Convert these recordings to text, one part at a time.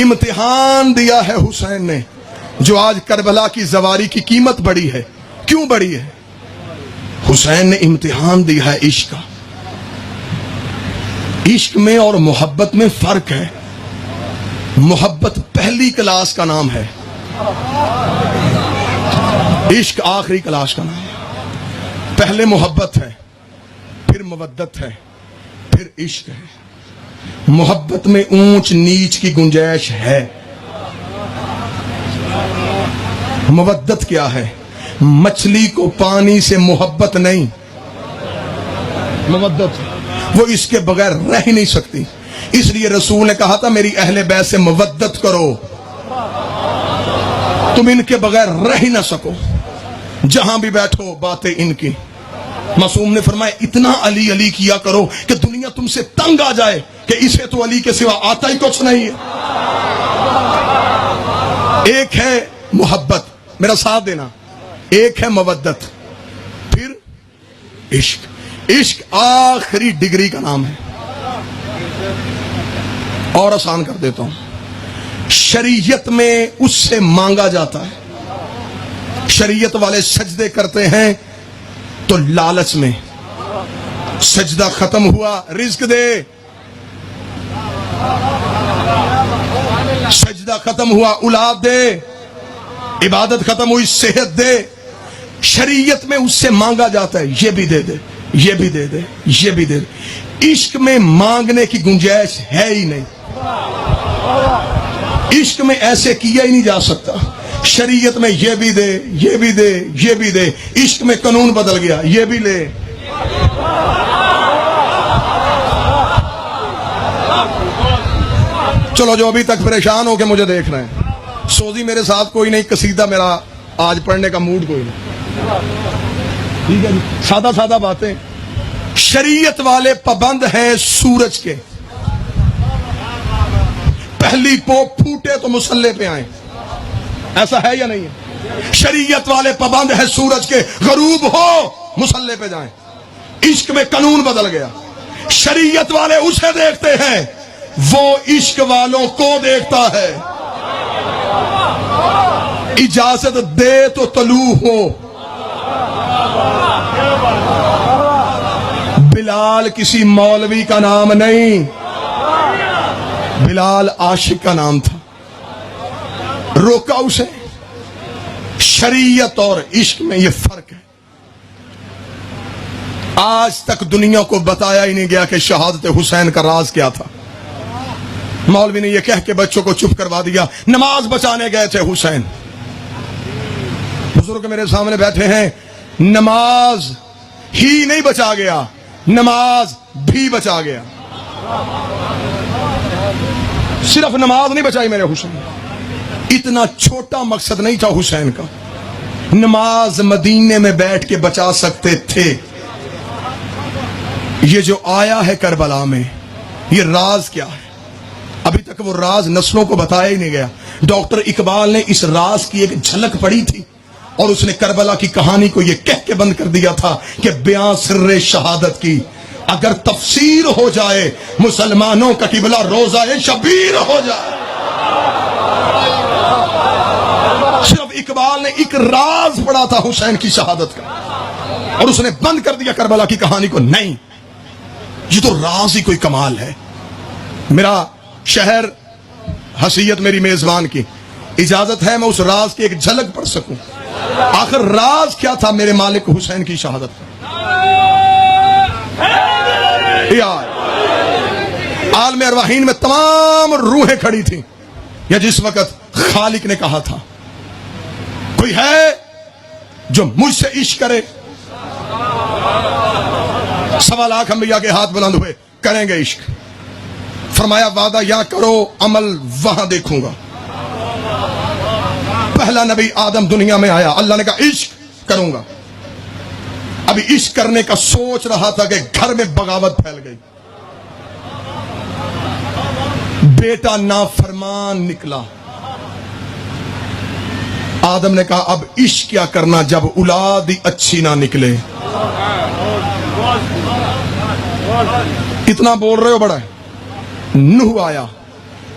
امتحان دیا ہے حسین نے، جو آج کربلا کی زواری کی قیمت بڑی ہے۔ کیوں بڑی ہے؟ حسین نے امتحان دیا ہے عشق کا۔ عشق میں اور محبت میں فرق ہے۔ محبت پہلی کلاس کا نام ہے، عشق آخری کلاس کا نام ہے۔ پہلے محبت ہے، پھر مودت ہے، پھر عشق ہے۔ محبت میں اونچ نیچ کی گنجائش ہے۔ مودت کیا ہے؟ مچھلی کو پانی سے محبت نہیں، مودت وہ اس کے بغیر رہ ہی نہیں سکتی۔ اس لیے رسول نے کہا تھا میری اہل بیت سے مودت کرو، تم ان کے بغیر رہ ہی نہ سکو، جہاں بھی بیٹھو باتیں ان کی۔ معصوم نے فرمایا اتنا علی علی کیا کرو کہ دنیا تم سے تنگ آ جائے کہ اسے تو علی کے سوا آتا ہی کچھ نہیں ہے۔ ایک ہے محبت، میرا ساتھ دینا، ایک ہے مودت، پھر عشق۔ عشق آخری ڈگری کا نام ہے۔ اور آسان کر دیتا ہوں، شریعت میں اس سے مانگا جاتا ہے۔ شریعت والے سجدے کرتے ہیں تو لالچ میں، سجدہ ختم ہوا رزق دے، سجدہ ختم ہوا اولاد دے، عبادت ختم ہوئی صحت دے۔ شریعت میں اس سے مانگا جاتا ہے، یہ بھی دے دے، یہ بھی دے دے، یہ بھی دے دے۔ عشق میں مانگنے کی گنجائش ہے ہی نہیں۔ عشق میں ایسے کیا ہی نہیں جا سکتا۔ شریعت میں یہ بھی دے، یہ بھی دے، یہ بھی دے۔ عشق میں قانون بدل گیا، یہ بھی لے۔ چلو جو ابھی تک پریشان ہو کے مجھے دیکھ رہے ہیں، سوزی میرے ساتھ کوئی نہیں، قصیدہ میرا آج پڑھنے کا موڈ کوئی نہیں، ٹھیک ہے جی، سادہ سادہ باتیں۔ شریعت والے پابند ہیں سورج کے، پہلی پوپ پھوٹے تو مسلح پہ آئیں، ایسا ہے یا نہیں ہے؟ شریعت والے پابند ہیں سورج کے، غروب ہو مسلح پہ جائیں۔ عشق میں قانون بدل گیا۔ شریعت والے اسے دیکھتے ہیں، وہ عشق والوں کو دیکھتا ہے۔ اجازت دے تو طلوع ہو۔ بلال کسی مولوی کا نام نہیں، بلال عاشق کا نام تھا۔ روکا اسے۔ شریعت اور عشق میں یہ فرق ہے۔ آج تک دنیا کو بتایا ہی نہیں گیا کہ شہادت حسین کا راز کیا تھا۔ مولوی نے یہ کہہ کے بچوں کو چپ کروا دیا، نماز بچانے گئے تھے حسین۔ بزرگ میرے سامنے بیٹھے ہیں، نماز ہی نہیں بچا گیا، نماز بھی بچا گیا۔ صرف نماز نہیں بچائی میرے حسین، اتنا چھوٹا مقصد نہیں تھا حسین کا۔ نماز مدینے میں بیٹھ کے بچا سکتے تھے۔ یہ جو آیا ہے کربلا میں، یہ راز کیا ہے؟ ابھی تک وہ راز نسلوں کو بتایا ہی نہیں گیا۔ ڈاکٹر اقبال نے اس راز کی ایک جھلک پڑھی تھی، اور اس نے کربلا کی کہانی کو یہ کہہ کے بند کر دیا تھا کہ بیاں سر شہادت کی اگر تفسیر ہو جائے، مسلمانوں کا قبلہ روزہ شبیر ہو جائے۔ صرف اقبال نے ایک راز پڑھا تھا حسین کی شہادت کا، اور اس نے بند کر دیا کربلا کی کہانی کو۔ نہیں، یہ تو راز ہی کوئی کمال ہے۔ میرا شہر حیثیت میری میزبان کی، اجازت ہے میں اس راز کی ایک جھلک پڑھ سکوں؟ آخر راز کیا تھا میرے مالک حسین کی شہادت کا؟ عالم ارواحین میں تمام روحیں کھڑی تھیں، یا جس وقت خالق نے کہا تھا کوئی ہے جو مجھ سے عشق کرے؟ 1.25 لاکھ انبیاء کے ہاتھ بلند ہوئے، کریں گے عشق۔ فرمایا وعدہ یا کرو، عمل وہاں دیکھوں گا۔ پہلا نبی آدم دنیا میں آیا، اللہ نے کہا عشق کروں گا۔ ابھی عشق کرنے کا سوچ رہا تھا کہ گھر میں بغاوت پھیل گئی، بیٹا نافرمان نکلا۔ آدم نے کہا اب عشق کیا کرنا جب اولاد ہی اچھی نہ نکلے۔ اتنا بول رہے ہو بڑا ہے۔ نوح آیا،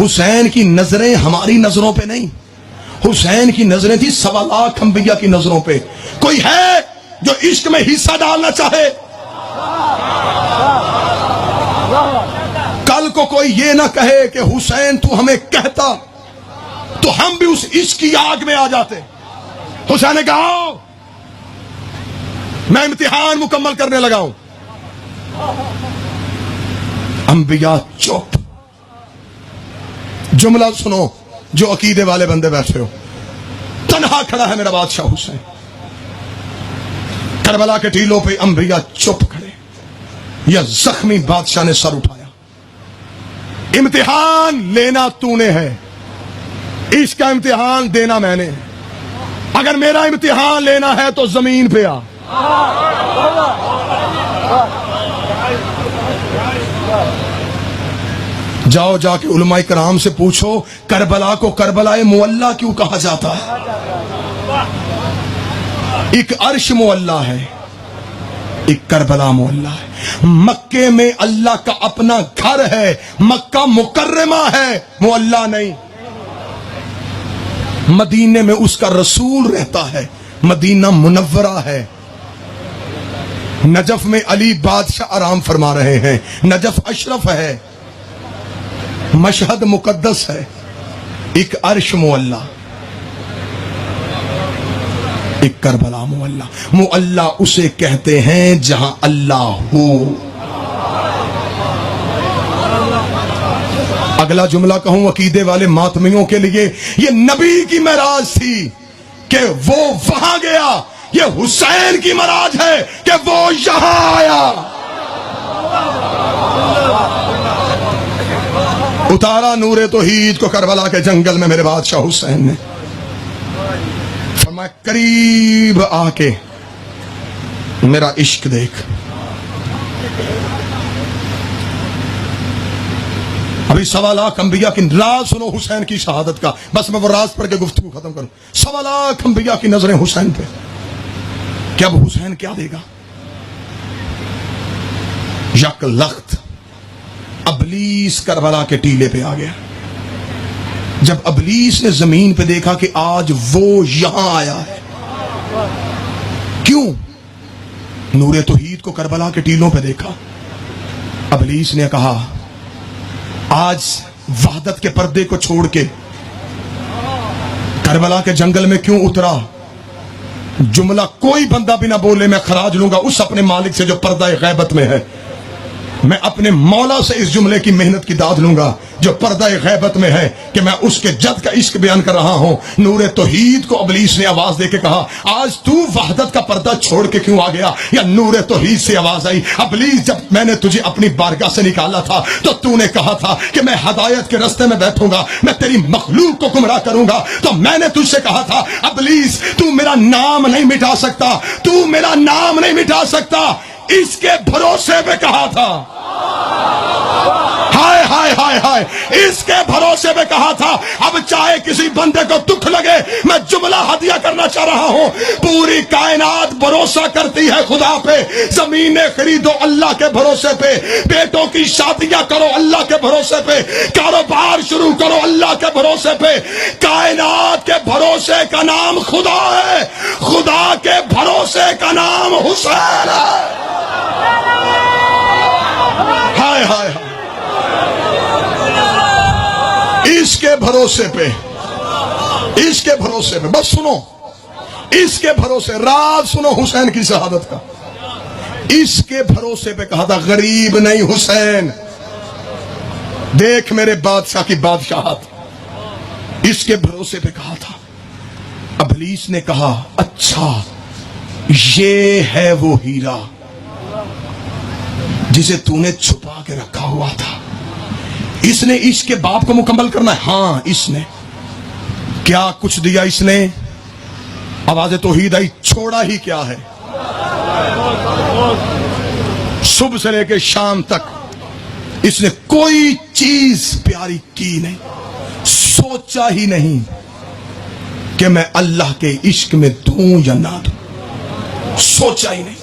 حسین کی نظریں ہماری نظروں پہ نہیں، حسین کی نظریں تھی 1.25 لاکھ انبیاء کی نظروں پہ. کوئی ہے جو عشق میں حصہ ڈالنا چاہے؟ کل کو کوئی یہ نہ کہے کہ حسین تو ہمیں کہتا تو ہم بھی اس عشق کی آگ میں آ جاتے. حسین نے کہا آؤ میں امتحان مکمل کرنے لگا ہوں. انبیاء چپ. جملہ سنو جو عقیدے والے بندے بیٹھے ہو. تنہا کھڑا ہے میرا بادشاہ حسین. کربلا کے ٹیلوں پہ انبیاء چپ کھڑے. یا زخمی بادشاہ نے سر اٹھایا. امتحان لینا تو نے ہے، اس کا امتحان دینا میں نے. اگر میرا امتحان لینا ہے تو زمین پہ آ. جاؤ جا کے علماء کرام سے پوچھو کربلا کو کربلا معلی کیوں کہا جاتا ہے؟ ایک عرش معلی ہے، ایک کربلا معلی ہے. مکے میں اللہ کا اپنا گھر ہے، مکہ مکرمہ ہے، معلی نہیں. مدینے میں اس کا رسول رہتا ہے، مدینہ منورہ ہے. نجف میں علی بادشاہ آرام فرما رہے ہیں، نجف اشرف ہے، مشہد مقدس ہے. ایک عرش معلی، ایک کربلا معلی. معلی اسے کہتے ہیں جہاں اللہ ہو. اگلا جملہ کہوں عقیدے والے ماتمیوں کے لیے، یہ نبی کی معراج تھی کہ وہ وہاں گیا، یہ حسین کی معراج ہے کہ وہ یہاں آیا. اتارا نور توحید کو کربلا کے جنگل میں میرے بادشاہ حسین نے. فرمایا قریب آ کے میرا عشق دیکھ. ابھی 1.25 لاکھ انبیاء کی راز سنو حسین کی شہادت کا. بس میں وہ راز پڑھ کے گفتگو ختم کروں. 1.25 لاکھ انبیاء کی نظریں حسین پہ. کہ اب حسین کیا دے گا؟ یک لخت ابلیس کربلا کے ٹیلے پہ آ گیا. جب ابلیس نے زمین پہ دیکھا کہ آج وہ یہاں آیا ہے. کیوں؟ نور توحید کو کربلا کے ٹیلوں پہ دیکھا. ابلیس نے کہا آج وحدت کے پردے کو چھوڑ کے کربلا کے جنگل میں کیوں اترا؟ جملہ کوئی بندہ بھی نہ بولے، میں خراج لوں گا اس اپنے مالک سے جو پردہ غیبت میں ہے. میں اپنے مولا سے اس جملے کی محنت کی داد لوں گا جو پردہ غیبت میں ہے کہ میں اس کے جد کا عشق بیان کر رہا ہوں. نور توحید کو ابلیس نے آواز دے کے کہا آج تو وحدت کا پردہ چھوڑ کے کیوں آ گیا؟ یا نور توحید سے آواز آئی ابلیس جب میں نے تجھے اپنی بارگاہ سے نکالا تھا تو نے کہا تھا کہ میں ہدایت کے رستے میں بیٹھوں گا، میں تیری مخلوق کو گمراہ کروں گا. تو میں نے تجھ سے کہا تھا ابلیس تو میرا نام نہیں مٹا سکتا، تو میرا نام نہیں مٹا سکتا. اس کے بھروسے پہ کہا تھا. ہائے ہائے ہائے ہائے، اس کے بھروسے پہ کہا تھا. اب چاہے کسی بندے کو دکھ لگے، میں جملہ ہدیہ کرنا چاہ رہا ہوں. پوری کائنات بھروسہ کرتی ہے خدا پہ. زمینیں خریدو اللہ کے بھروسے پہ، بیٹوں کی شادیاں کرو اللہ کے بھروسے پہ، کاروبار شروع کرو اللہ کے بھروسے پہ. کائنات کے بھروسے کا نام خدا ہے، خدا کے بھروسے کا نام حسین ہے. ہائے ہائے ہائے، اس کے بھروسے پہ، اس کے بھروسے پہ. بس سنو اس کے بھروسے، راز سنو حسین کی شہادت کا. اس کے بھروسے پہ کہا تھا غریب نہیں حسین، دیکھ میرے بادشاہ کی بادشاہت. اس کے بھروسے پہ کہا تھا. ابلیس نے کہا اچھا یہ ہے وہ ہیرا جسے تو نے چھپا کے رکھا ہوا تھا. اس نے عشق کے باپ کو مکمل کرنا ہے. ہاں اس نے کیا کچھ دیا. اس نے آواز توحید آئی، چھوڑا ہی کیا ہے. صبح سے لے کے شام تک اس نے کوئی چیز پیاری کی نہیں، سوچا ہی نہیں کہ میں اللہ کے عشق میں دوں یا نہ دوں. سوچا ہی نہیں.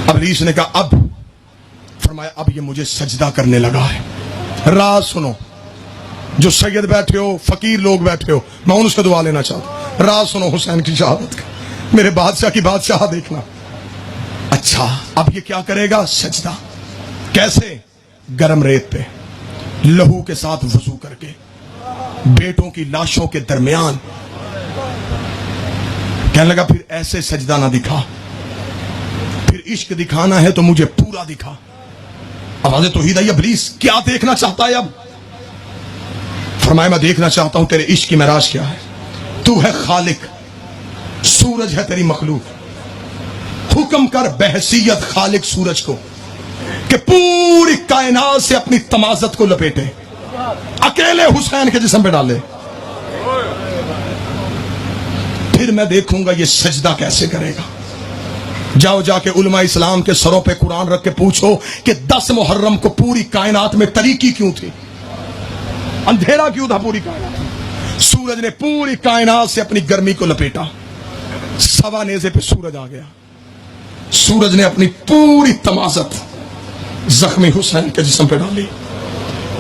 ابلیس نے کہا اب، فرمایا اب یہ مجھے سجدہ کرنے لگا ہے. راز سنو، جو سید بیٹھے ہو، فقیر لوگ بیٹھے ہو، میں ان سے دعا لینا چاہتا ہوں. راز سنو حسین کی شہادت کا. میرے بادشاہ کی بادشاہ دیکھنا. اچھا اب یہ کیا کرے گا؟ سجدہ. کیسے؟ گرم ریت پہ لہو کے ساتھ وضو کر کے بیٹوں کی لاشوں کے درمیان. کہنے لگا پھر ایسے سجدہ نہ دکھا، پھر عشق دکھانا ہے تو مجھے پورا دکھا. آواز توحید آئی. ابلیس کیا دیکھنا چاہتا ہے اب؟ فرمایا میں دیکھنا چاہتا ہوں تیرے عشق کی معراج کیا ہے. تو ہے خالق، سورج ہے تیری مخلوق. حکم کر بحیثیت خالق سورج کو کہ پوری کائنات سے اپنی تمازت کو لپیٹے، اکیلے حسین کے جسم پہ ڈالے. پھر میں دیکھوں گا یہ سجدہ کیسے کرے گا. جاؤ جا کے علماء اسلام کے سروں پہ قرآن رکھ کے پوچھو کہ 10 محرم کو پوری کائنات میں تاریکی کیوں تھی، اندھیرا کیوں تھا پوری کائنات میں. سورج نے پوری کائنات سے اپنی گرمی کو لپیٹا. 1.25 نیزے پہ سورج آ گیا. سورج نے اپنی پوری تمازت زخمی حسین کے جسم پہ ڈالی.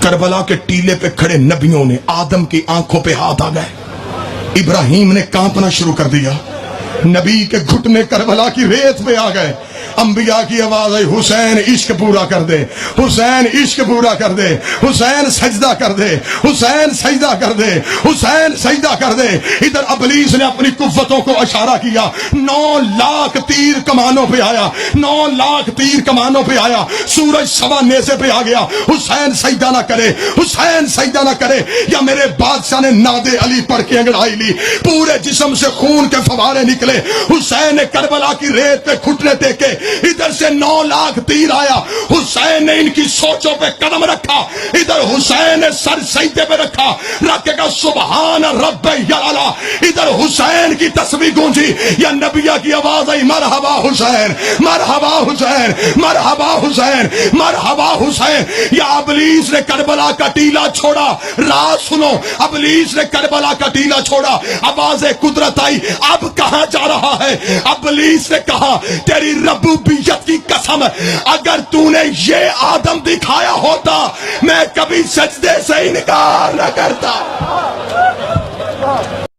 کربلا کے ٹیلے پہ کھڑے نبیوں نے آدم کی آنکھوں پہ ہاتھ آ گئے. ابراہیم نے کانپنا شروع کر دیا. نبی کے گھٹنے کربلا کی ریت پہ آ گئے. انبیاء کی آواز آئی حسین عشق پورا کر دے، حسین عشق پورا کر دے، حسین سجدہ کر دے، حسین سجدہ کر دے، حسین سجدہ کر دے. ادھر ابلیس نے اپنی قوتوں کو اشارہ کیا. 9 لاکھ تیر کمانوں پہ آیا، 9 لاکھ تیر کمانوں پہ آیا. سورج 1.25 نیزے پہ آ گیا. حسین سجدہ نہ کرے، حسین سجدہ نہ کرے. یا میرے بادشاہ نے ناد علی پڑھ کے انگڑائی لی، پورے جسم سے خون کے فوارے نکلے. حسین نے کربلا کی ریت پہ گھٹنے ٹیکے. ادھر سے 9 لاکھ تیر آیا. حسین نے ان کی سوچوں پہ قدم رکھا. ادھر حسین نے سر سجدے پہ رکھا، رکھ کے کہا سبحان رب یعلا. ادھر حسین کی تسبیح گونجی. یا نبیہ کی آواز آئی مرحبا حسین، مرحبا حسین، مرحبا حسین، مرحبا حسین. یا ابلیس نے کربلا کا ٹیلا چھوڑا. راز سنو، ابلیس نے کربلا کا ٹیلا چھوڑا. آواز قدرت آئی. اب کہاں جا رہا ہے؟ ابلیس نے کہا تیری ربوبیت کی قسم، اگر تو نے یہ آدم دکھایا ہوتا میں کبھی سجدے سے انکار نہ کرتا.